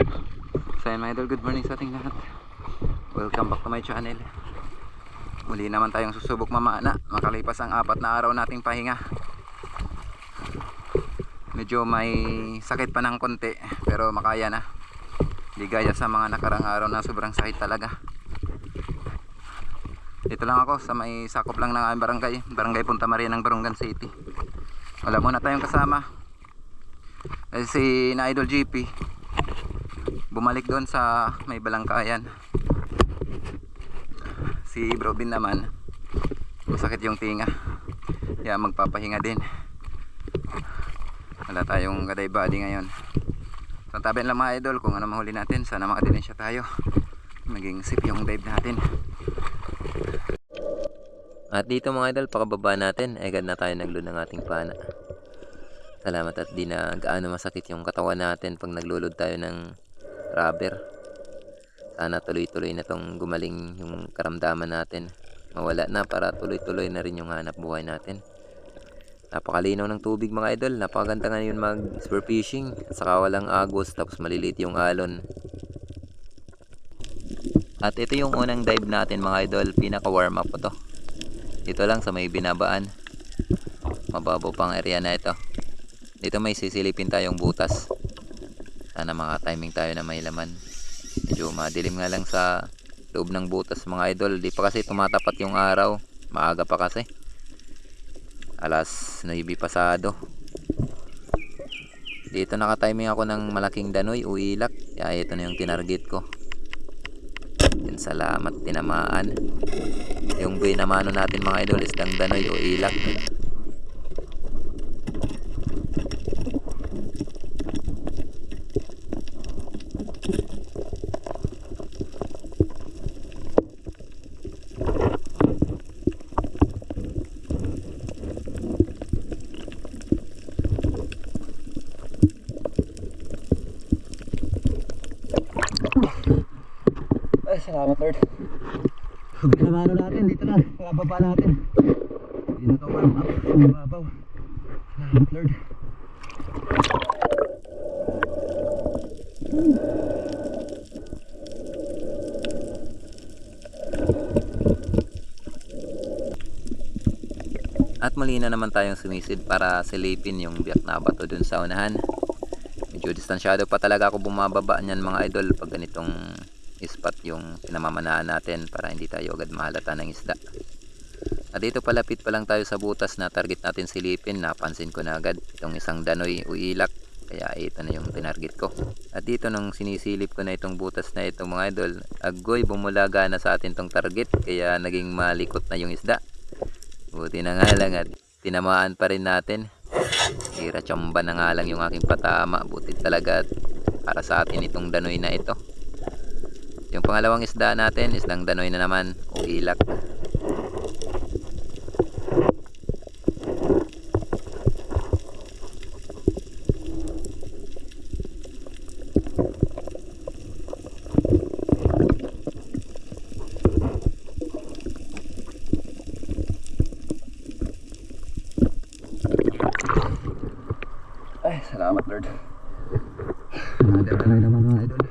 So yun mga idol, good morning sa ating lahat. Welcome back to my channel. Muli naman tayong susubok mamana makalipas ang 4 na araw nating pahinga. Medyo may sakit pa ng konti pero makaya na. Di gaya sa mga nakarang araw na sobrang sakit talaga. Dito lang ako sa may sakop lang ng aming barangay Punta Maria ng Barungan City. Wala muna tayong kasama si na Idol GP bumalik doon sa may Balangkayan. Si Bro Bin naman masakit yung tinga kaya magpapahinga din. Wala tayong gaday body ngayon. So tabihan lang mga idol kung ano mahuli natin. Sana makadinesya tayo, maging safe yung dive natin. At dito mga idol, pakababa natin, agad na tayo nagload ng ating pana. Salamat at di na gaano masakit yung katawan natin pag naglulod tayo ng rubber. Sana tuloy-tuloy na tong gumaling yung karamdaman natin. Mawala na para tuloy-tuloy na rin yung hanap buhay natin. Napakalinaw ng tubig mga idol. Napakaganda ngayon mag spear fishing. At saka walang agos tapos maliliit yung alon. At ito yung unang dive natin mga idol. Pinaka warm up ko to. Dito lang sa may binabaan. Mababaw pang area na ito. Dito may sisilipin tayong butas. Sana maka-timing tayo na may laman. Medyo madilim nga lang sa loob ng butas mga idol. Di pa kasi tumatapat yung araw. Maaga pa kasi. Alas 9 pasado. Dito naka-timing ako ng malaking danoy o ilak. Kaya ito na yung tinarget ko. Yan, salamat, tinamaan. Yung binamano natin mga idol is lang danoy o ilak. Ay, salamat Lord. Binamano natin dito na, baba natin. Hindi na ito warm up, mababaw. Salamat Lord. At muli na naman tayong sumisid para silipin yung biyak na bato dun sa unahan. Medyo distansyado pa talaga ako bumababa niyan mga idol pag ganitong spot yung pinamamanaan natin para hindi tayo agad mahalata ng isda. At dito palapit pa lang tayo sa butas na target natin silipin, napansin ko na agad itong isang danoy o ilak, kaya ito na yung tinarget ko. At dito nung sinisilip ko na itong butas na itong mga idol, agoy bumulaga na sa atin tong target, kaya naging malikot na yung isda. Buti na nga lang at tinamaan pa rin natin. Hira tsamba na nga lang yung aking patama, buti talaga para sa atin itong danoy na ito. Yung pangalawang isda natin, islang danoy na naman o ilak. Ay, salamat Lord. Another danoy naman mga idol.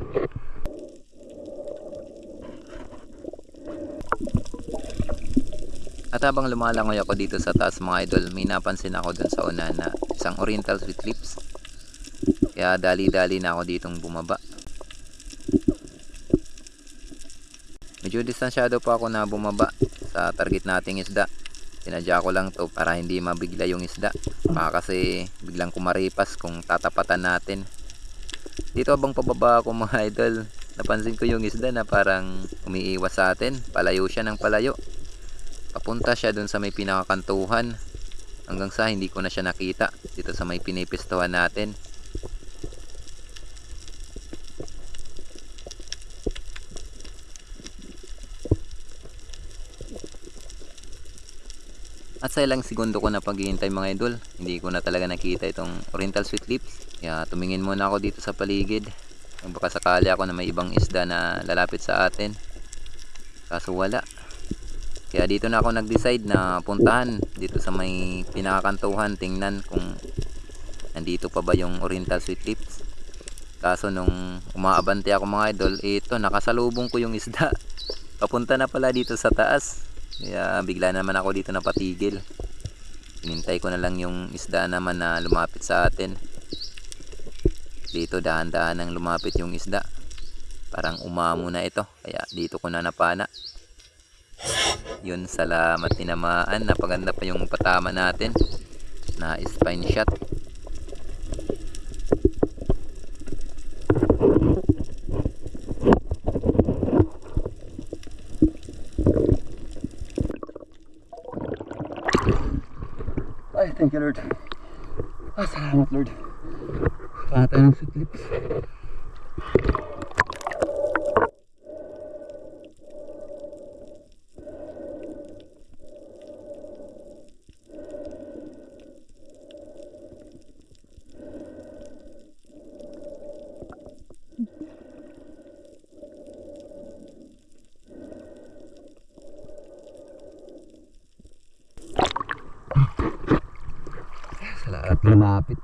At habang lumalangoy ako dito sa taas mga idol, may napansin ako dun sa una na isang oriental sweet lips. Kaya dali-dali na ako ditong bumaba. Medyo distansyado pa ako na bumaba sa target nating isda. Sinadya ko lang to para hindi mabigla yung isda. Baka kasi biglang kumaripas kung tatapatan natin. Dito habang pababa ako mga idol, napansin ko yung isda na parang umiiwas sa atin. Palayo siya ng palayo. Papunta siya dun sa may pinakakantuhan hanggang sa hindi ko na siya nakita dito sa may pinipistuhan natin. At sa ilang segundo ko na paghihintay mga idol, hindi ko na talaga nakita itong oriental sweet lips. Kaya tumingin muna ako dito sa paligid. Baka sakali ako na may ibang isda na lalapit sa atin. Kaso wala. Kaya dito na ako nag-decide na puntahan dito sa may pinakakantuhan, tingnan kung nandito pa ba yung oriental sweet lips. Kaso nung umaabante ako mga idol, ito nakasalubong ko yung isda. Papunta na pala dito sa taas. Kaya bigla naman ako dito napatigil. Hinintay ko na lang yung isda naman na lumapit sa atin. Dito dahan-dahan nang lumapit yung isda. Parang umamo na ito. Kaya dito ko na napana. Yun, salamat, tinamaan. Napaganda pa yung patama natin. Na spine shot. Ay, thank you Lord. Salamat Lord. Patay ng sweet lips. Salamat lumapit.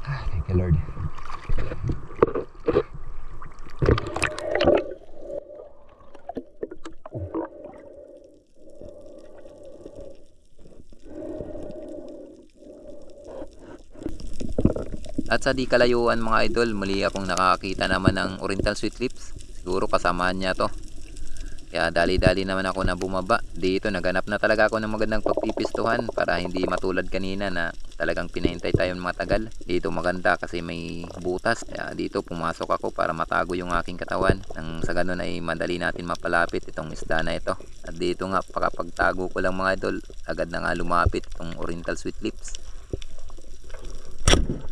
Thank you Lord. At sa di kalayuan mga idol, muli akong nakakita naman ng Oriental Sweet Lips. Siguro kasamahan niya to. Kaya dali-dali naman ako na bumaba. Dito naganap na talaga ako ng magandang pagpipistuhan para hindi matulad kanina na talagang pinahintay tayo ng matagal. Dito maganda kasi may butas. Kaya dito pumasok ako para matago yung aking katawan. Nang sa ganun ay madali natin mapalapit itong isda na ito. At dito nga pakapagtago ko lang mga idol, agad na nga lumapit itong Oriental Sweet Lips.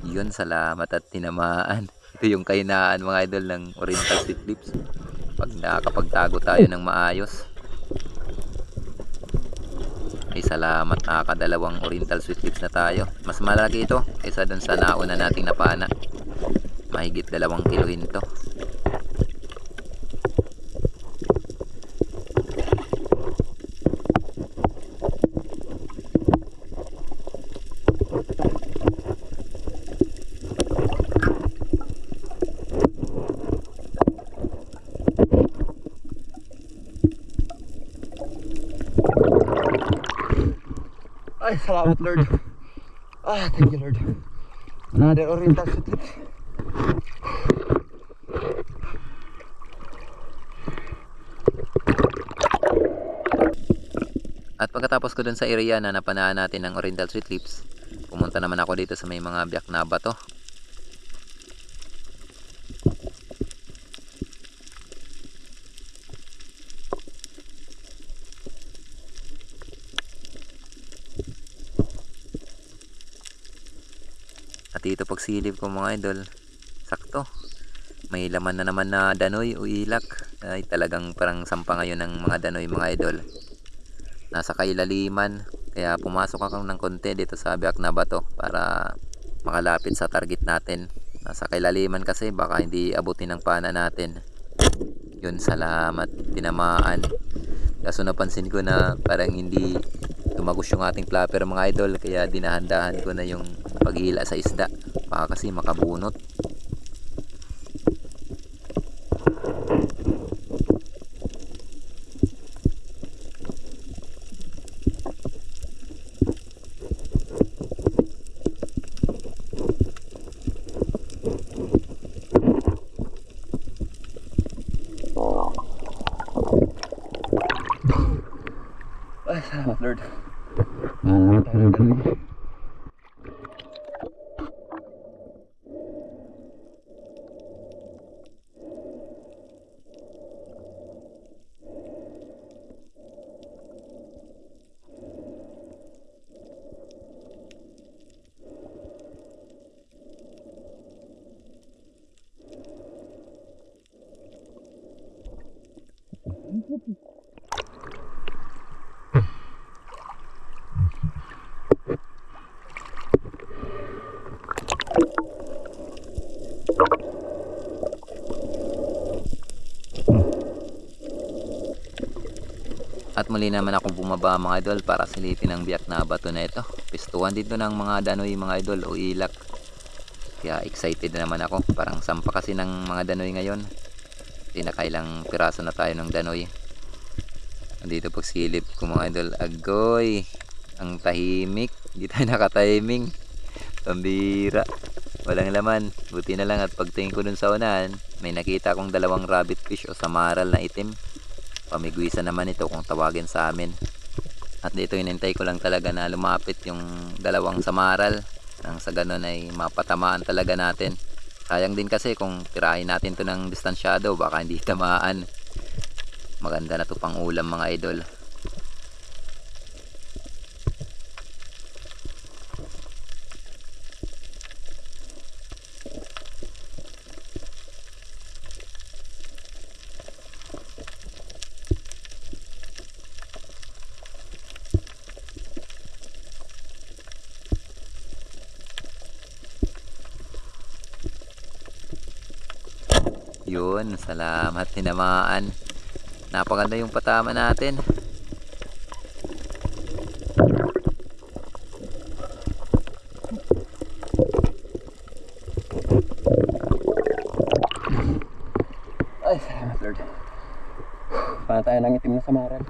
Yun, salamat at tinamaan. Ito yung kahinaan mga idol ng Oriental Sweet Lips. Pag nakakapagtago tayo ng maayos. Ay salamat, nakakadalawang Oriental Sweet Lips na tayo. Mas malaki ito kaysa dun sa nauna nating napana. Mahigit 2 kilohin to. Ay, salamat Lord. Thank you Lord. Another Oriental Sweet Lips. At pagkatapos ko dun sa area na napanaan natin ng Oriental Sweet Lips, pumunta naman ako dito sa may mga biyak na bato. At dito pagsilip ko mga idol, sakto. May laman na naman na danoy o ilak. Ay talagang parang sampa ngayon ng mga danoy mga idol. Nasa kailaliman. Kaya pumasok ako ng konti dito sa biyak na bato para makalapit sa target natin. Nasa kailaliman kasi baka hindi abutin ng pana natin. Yun, salamat, tinamaan. Kaso napansin ko na parang hindi tumagos yung ating flapper mga idol. Kaya dinahandahan ko na yung paghila sa isda. Baka kasi makabunot. Ay, salamat Lord. Naman tayo ng danoy. At muli naman akong bumaba mga idol para silipin ang biyak na bato na ito. Pistuhan dito ng mga danoy mga idol o ilak. Kaya excited na naman ako. Parang sampa kasi ng mga danoy ngayon. Nakailang piraso na tayo ng danoy. Dito pagsilip ko mga idol, agoy, ang tahimik. Hindi tayo nakatiming. Pambira. Walang laman. Buti na lang at pagtingin ko dun sa unahan, may nakita akong dalawang rabbit fish o samaral na itim. Pamigwisa naman ito kung tawagin sa amin. At dito hinintay ko lang talaga na lumapit yung dalawang samaral. Nang sa ganun ay mapatamaan talaga natin. Sayang din kasi kung tirahin natin to ng distansyado, baka hindi tamaan. Maganda na to pang ulam mga idol. Yun, salamat, tinamaan. Napaganda yung patama natin. Ay, salamat Lord. Paano tayo ng itim na samaral?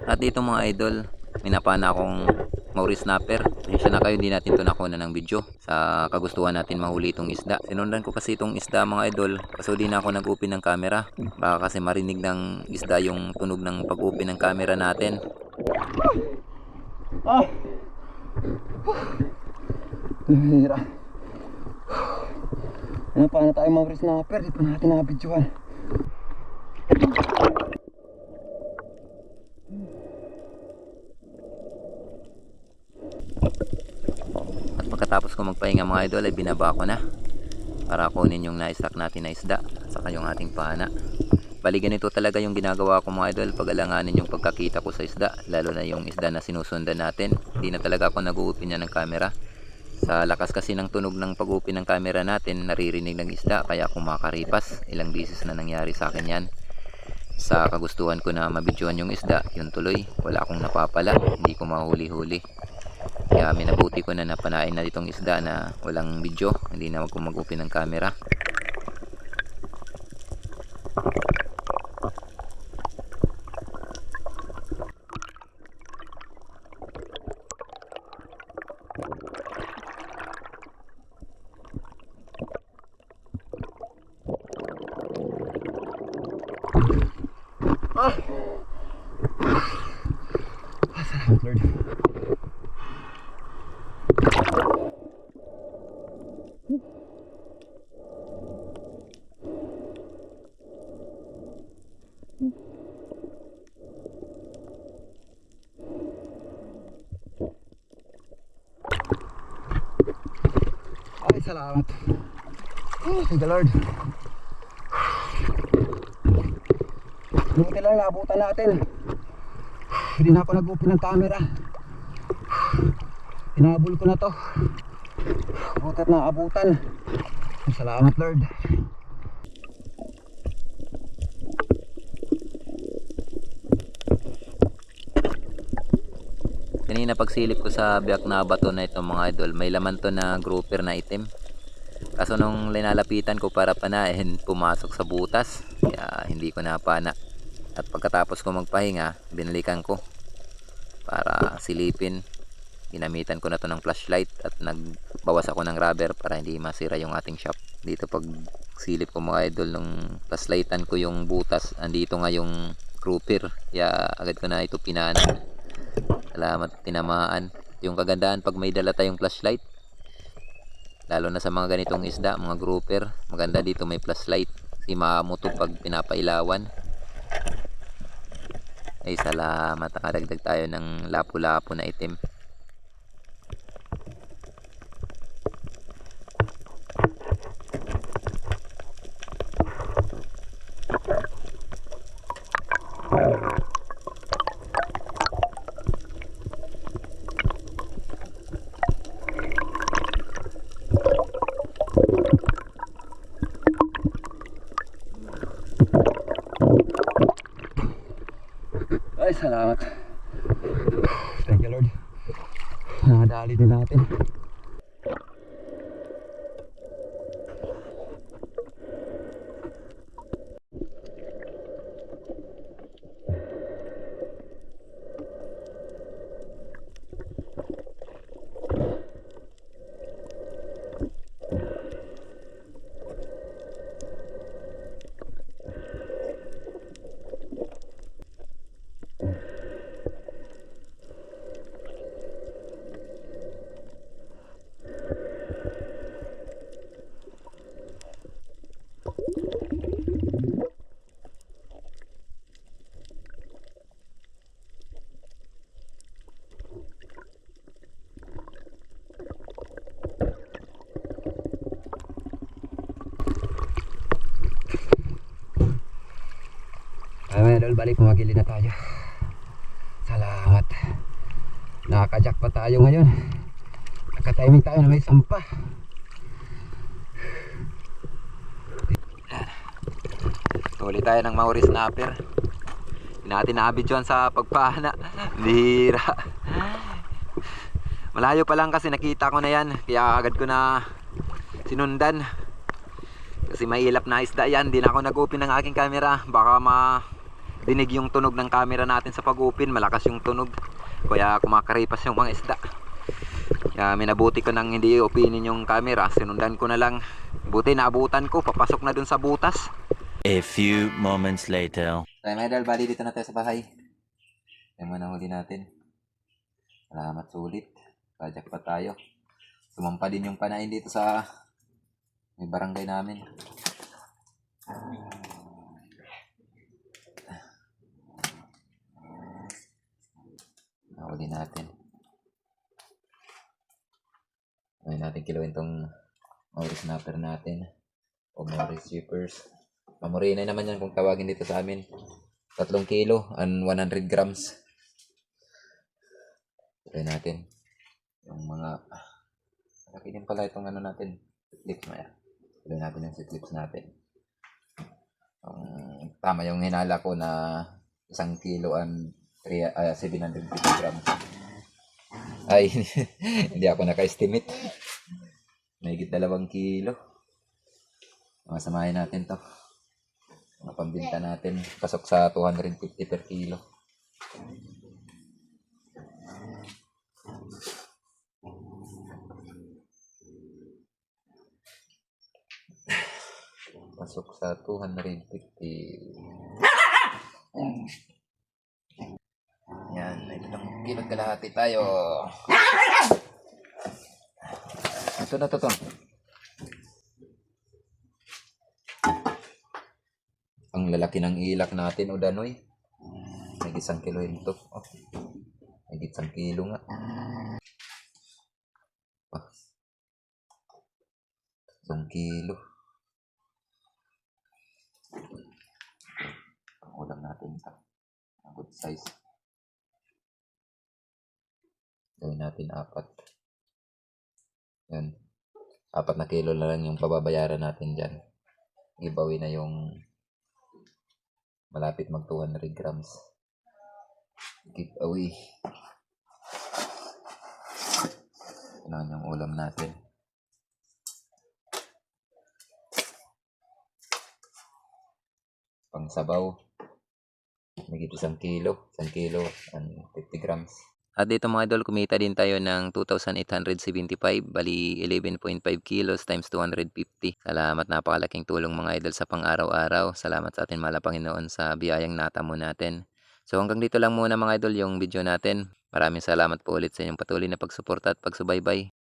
At dito mga idol, may napana akong Mauri snapper. Pasensya na kayo, hindi natin ito nakuha ng video sa kagustuhan natin mahuli itong isda. Sinundan ko kasi itong isda mga idol, kaso di na ako nag-open ng camera. Baka kasi marinig ng isda yung tunog ng pag-open ng camera natin. Ah! Lumira. Ano, paano tayo Mauri snapper? Di pa natin nakabidyohan. At pagkatapos ko magpahinga mga idol ay binaba ko na para kunin yung na-stack natin na isda at saka yung ating pana. Bali ganito talaga yung ginagawa ko mga idol pag alanganin yung pagkakita ko sa isda, lalo na yung isda na sinusundan natin. Hindi na talaga ako nag-uupin niya ng camera. Sa lakas kasi ng tunog ng pag-upin ng camera natin, naririnig ng isda kaya kumakaripas. Ilang beses na nangyari sa akin yan. Sa kagustuhan ko na mabidyohan yung isda, yun tuloy, wala akong napapala, hindi ko mahuli-huli. Kaya minabuti ko na napanain na itong isda na walang video, hindi na ako mag-upin ng camera. Ah! Salamat Lord. Ay, salamat. Thank the Lord. Buti lang naabutan natin. Hindi na ako nag-open ng camera. Pinabol ko na to. Buti at naabutan. Salamat Lord. Kanina pagsilip ko sa biyak na bato na ito mga idol, may laman to na grouper na itim. Kaso nung linalapitan ko para panahin, pumasok sa butas. Kaya hindi ko napana. At pagkatapos ko magpahinga, binalikan ko para silipin. Ginamitan ko na to ng flashlight at nagbawas ako ng rubber para hindi masira yung ating shop. Dito pag silip ko mga idol, nung flashlightan ko yung butas, andito nga yung grouper. Kaya agad ko na ito pinana. Salamat, tinamaan. Yung kagandahan pag may dala tayong flashlight, lalo na sa mga ganitong isda, mga grouper, maganda dito may flashlight kasi maamuto pag pinapailawan. Ay salamat, nakadagdag tayo ng lapu-lapu na itim. Salamat. Thank you, Lord. Nadali din natin. Ay mga idol, balik pumagili na tayo. Salamat. Nakaka-jackpot tayo ngayon. Nakatiming tayo na may sampa. Huli tayo ng Maori snapper. Hindi natin na-abidyoan sa pagpahana. Bira. Malayo pa lang kasi nakita ko na yan. Kaya agad ko na sinundan. Kasi mailap na isda yan. Di na ako nag-open ng aking camera. Baka dinig yung tunog ng camera natin sa pag-open. Malakas yung tunog. Kaya kumakaripas yung mga isda. Kaya minabuti ko nang hindi opinin yung camera. Sinundan ko na lang. Buti naabutan ko. Papasok na dun sa butas. A few moments later. Tayo mga idol, bali dito na tayo sa bahay. Yung mga nahuli natin. Salamat sulit. Kajak pa tayo. Sumampa din yung panain dito sa may barangay namin. Nahuli natin. Ngayon natin kiluin tong Maori snapper natin. O Maori shippers. Mamorina naman yan kung tawagin dito sa amin. 3 kilo and 100 grams. Try natin. Yung mga malaki din pala itong ano natin. Clips na yan. Try natin yung clips natin. Tama yung hinala ko na 1 kilo and 750 grams. Ay, hindi ako naka-estimate. Mahigit 2 kilo. Masamahin natin to. Mga pambinta natin. Pasok sa 250 per kilo. Pasok sa 250. Yan. Ito lang. Kilog kalahati tayo. Ito na to. Ang lalaki ng ilak natin o danoy. May 1 kilo ito. Oh, may 1 kilo nga. 1 kilo. Ang ulam natin ito. Ang good size. Gawin natin 4. Yan. 4 na kilo na lang yung pababayaran natin dyan. Giveaway na yung malapit mag 200 grams. Giveaway. Ito na yung ulam natin. Pang sabaw. May 1 kilo. 1 kilo and 50 grams. At dito mga idol, kumita din tayo ng 2,875, bali 11.5 kilos times 250. Salamat, napakalaking tulong mga idol sa pang-araw-araw. Salamat sa ating mahal na Panginoon sa biyayang natamo natin. So hanggang dito lang muna mga idol yung video natin. Maraming salamat po ulit sa inyong patuloy na pagsuporta at pagsubaybay.